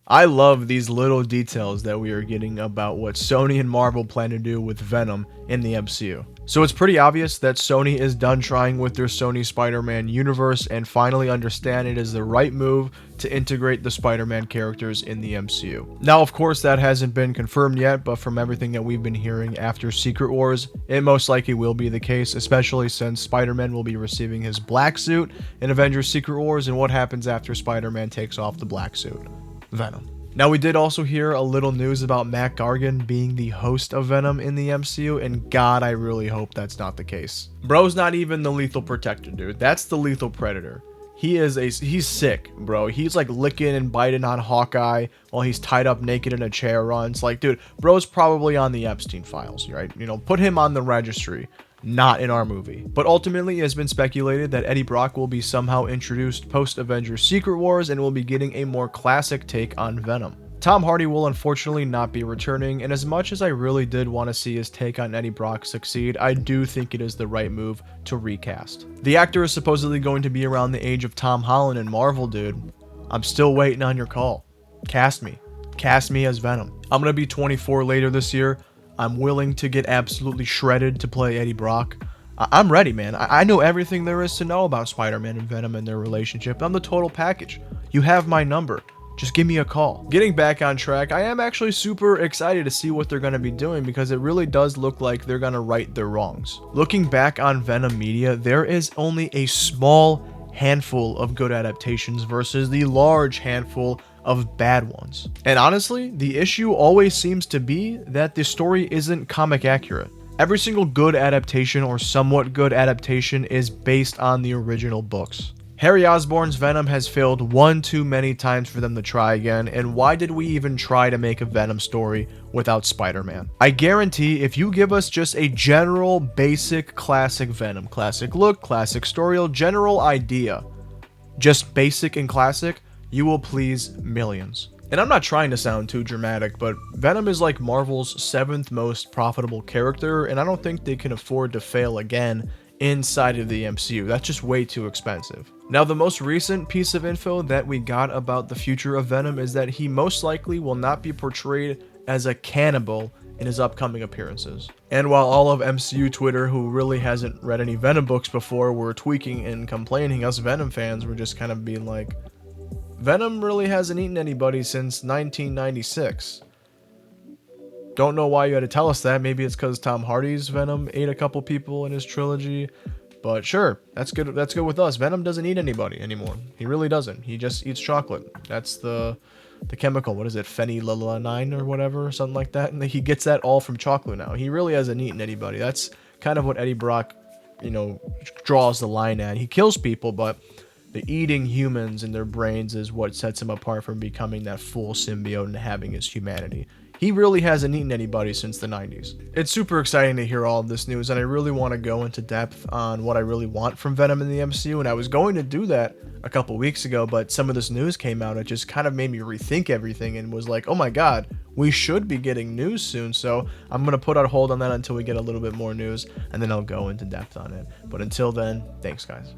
I love these little details that we are getting about what Sony and Marvel plan to do with Venom in the MCU. So it's pretty obvious that Sony is done trying with their Sony Spider-Man universe and finally understand it is the right move to integrate the Spider-Man characters in the MCU. Now, of course, that hasn't been confirmed yet, but from everything that we've been hearing after Secret Wars, it most likely will be the case, especially since Spider-Man will be receiving his black suit in Avengers Secret Wars, and what happens after Spider-Man takes off the black suit? Venom. Now, we did also hear a little news about Matt Gargan being the host of Venom in the MCU, and God, I really hope that's not the case. Bro's not even the Lethal Protector, dude. That's the Lethal Predator. He's sick, bro. He's like licking and biting on Hawkeye while he's tied up naked in a chair runs. Like, dude, bro's probably on the Epstein files, right? You know, put him on the registry. Not in our movie. But ultimately, it has been speculated that Eddie Brock will be somehow introduced post-Avengers Secret Wars and will be getting a more classic take on Venom. Tom Hardy will unfortunately not be returning, and as much as I really did want to see his take on Eddie Brock succeed, I do think it is the right move to recast. The actor is supposedly going to be around the age of Tom Holland in Marvel, dude. I'm still waiting on your call. Cast me. Cast me as Venom. I'm going to be 24 later this year. I'm willing to get absolutely shredded to play Eddie Brock. I'm ready, man. I know everything there is to know about Spider-Man and Venom and their relationship. I'm the total package. You have my number. Just give me a call. Getting back on track, I am actually super excited to see what they're going to be doing because it really does look like they're going to right their wrongs. Looking back on Venom media, there is only a small handful of good adaptations versus the large handful of bad ones. And honestly, the issue always seems to be that the story isn't comic accurate. Every single good adaptation or somewhat good adaptation is based on the original books. Harry Osborn's Venom has failed one too many times for them to try again, and why did we even try to make a Venom story without Spider-Man? I guarantee if you give us just a general, basic, classic Venom, classic look, classic story, general idea, just basic and classic, you will please millions. And I'm not trying to sound too dramatic, but Venom is like Marvel's 7th most profitable character, and I don't think they can afford to fail again inside of the MCU. That's just way too expensive. Now, the most recent piece of info that we got about the future of Venom is that he most likely will not be portrayed as a cannibal in his upcoming appearances. And while all of MCU Twitter, who really hasn't read any Venom books before, were tweaking and complaining, us Venom fans were just kind of being like, Venom really hasn't eaten anybody since 1996. Don't know why you had to tell us that. Maybe it's because Tom Hardy's Venom ate a couple people in his trilogy. But sure, that's good. That's good with us. Venom doesn't eat anybody anymore. He really doesn't. He just eats chocolate. That's the chemical. What is it? Phenylalanine or whatever, something like that. And he gets that all from chocolate now. He really hasn't eaten anybody. That's kind of what Eddie Brock, draws the line at. He kills people, but the eating humans and their brains is what sets him apart from becoming that full symbiote and having his humanity. He really hasn't eaten anybody since the 90s. It's super exciting to hear all of this news, and I really want to go into depth on what I really want from Venom in the MCU, and I was going to do that a couple weeks ago, but some of this news came out. It just kind of made me rethink everything and was like, oh my god, we should be getting news soon, so I'm going to put on hold on that until we get a little bit more news, and then I'll go into depth on it. But until then, thanks guys.